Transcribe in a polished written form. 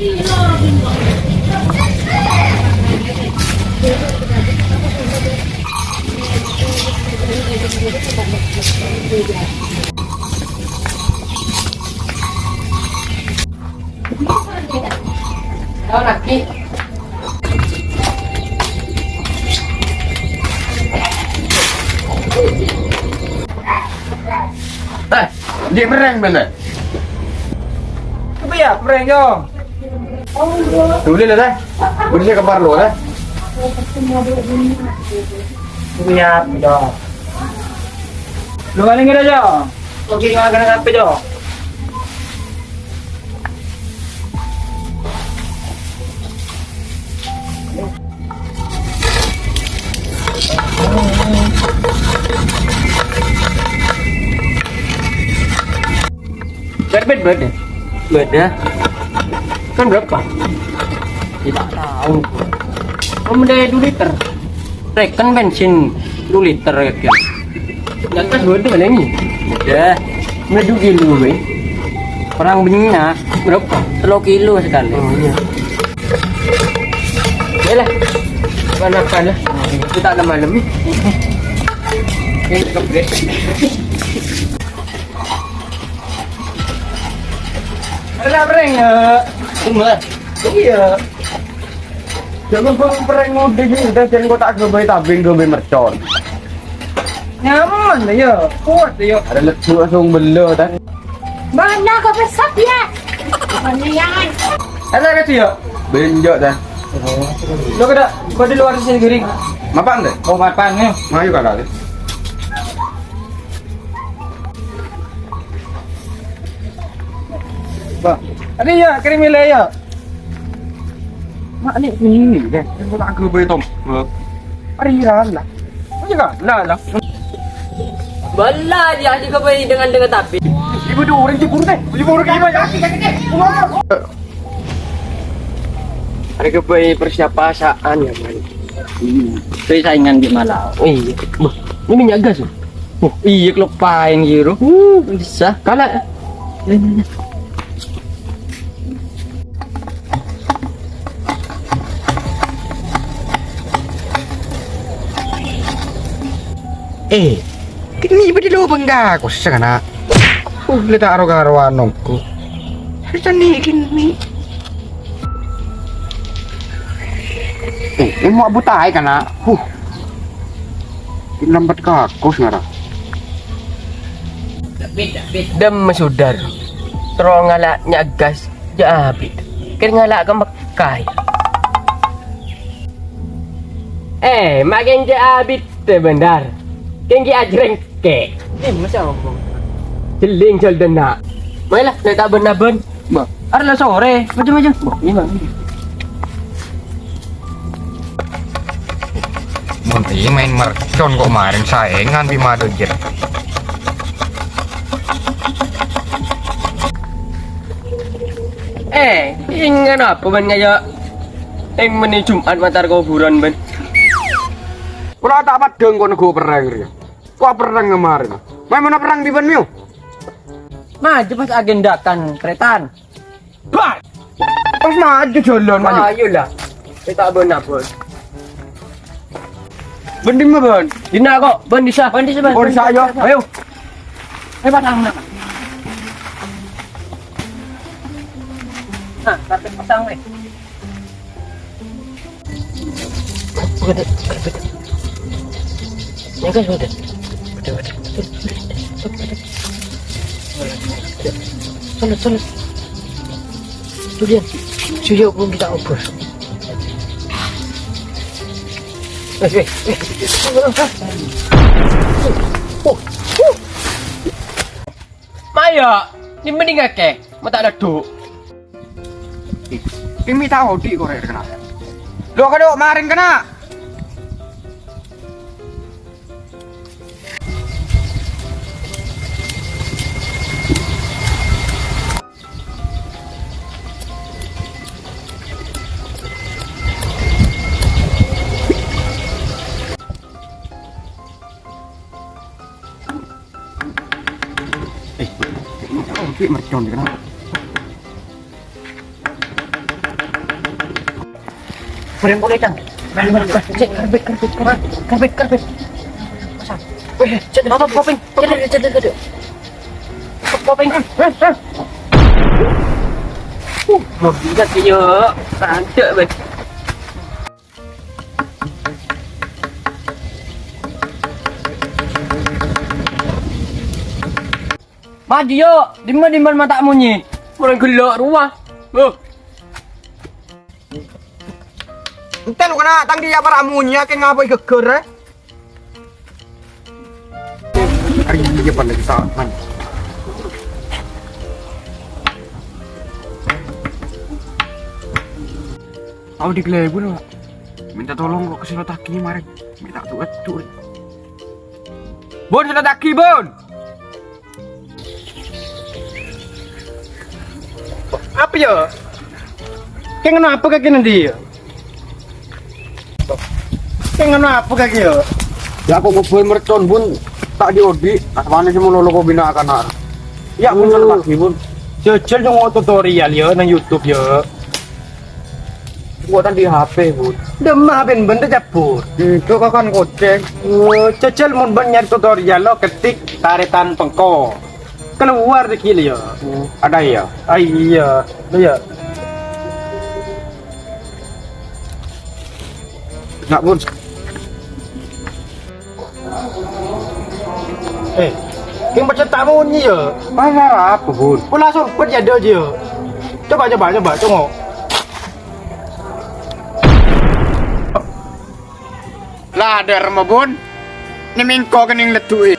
Tahu lagi. Dia mereng bener. Apa ya prank yo? Dulu lah dah. Bener kabar lo dah. Iya, yo. Lu paling ada yo. Oke, enggak kena apa yo? Berbeda beda. Beda. Kan berapa? Tidak tahu. Kamu dari 2 liter. Rekan bensin 2 liter ya. Yang kan beda mana ini? Udah. Medu kilo be. Perang minyak berapa? 3 kilo sekali. Oh iya. Yalah. Mana lah. Kita ada malam nih. Ini kebret. Ada prank ya? Cuma. Iya. Jangan prank ngode udah jangan kok tak gobai tabing gobai mercon. Nyaman deh ya, kuat deh ya. Ada lesu langsung belo dah. Mana kau besar ya? Mana yang? Ada kata ya? Benjok dah. Lo kau di luar sini giring. Mapan deh. Oh mapan ya? Mayu kakak. Bang, ada ya kirim nilai ya. Mak ni ini deh. Aku tak ke bayi tom. Ariran lah. Macam lah. Bala dia juga bayi dengan tapi. Ibu tu orang cibur deh. Cibur ke ibu ya? Ada kebayi persiapasaan ya man. Itu saingan di Malau. Oh iya. Ini minyak gas. Oh iya kelupain gitu. Bisa. Kalah. Kini bedi lo bangga ko sa kana. Leta aro-aroan ko. Harta ni kini. Mau butai kana. Lambat ka ko ngara. Dem masudar. Terong ngala nyagas jabit. Kir ngala ka makai. Makin jabit benar. Kenggi ajreng ke. Masa ngomong. Jeling jol dena. Mainlah, saya tak benar-benar. Bang, Arla sore, macam-macam. Ini bang. Munti main mercon kok kemarin saingan bima dojer. Ingat apa ban ngaya? Yang meni Jumat matar kuburan ban. Ora tak padeng kono go perang ya. Kok perang kemarin? Main mana perang di Banmio? Maju pas agendakan keretaan. Bah. Pas maju jalan maju. Ayolah. Saya tak benar pun. Bendim ban. Dina kok, ban bisa ban. Oh bisa ayo. Ayo. Pasang nak. Nah, karpet pasang weh. Yang kan sudah. Solat. Tu dia. Sudah pun kita obor. Maya, ni mending akeh. Mata ada duk. Kimi tahu di Korea kena. Lo kado kemarin kena. Mercon kena. Boleh boleh kan? Cek karbit. Cek popeng. Cek. Popeng. Bisa dia rancak be. Maju yo, dimana mata munyi. Orang gelak rumah. Oh. Entah lu kena tanggi apa ramunya ke ngapai geger eh. Hari ini dia pandai kita man. Tahu di Glebun Pak. Minta tolong kok ke Sinotaki kemarin. Minta tuh. Bun Sinotaki Bun. Apa ya? Kenapa kaki nanti ya? Kenapa kaki ya? Ya aku boy mercon Bun. Tak diodi. Mana sih mau lo bina akan. Ya Bun Sinotaki Bun. Jajal yang tutorial ya nang YouTube ya. Buatan di HP Bun. Demah ben benda capur. Itu kan goceng. Jajal mau nyari tutorial lo ketik tarikan pengko. Keluar di kiri ya. Ada ya. Iya, iya. Nak Bun. Keng baca tamu ni ya. Mana apa Bun? Pun langsung pun ada je. Coba. Tengok. Lah ada remah Bun. Ni mingko kening letui.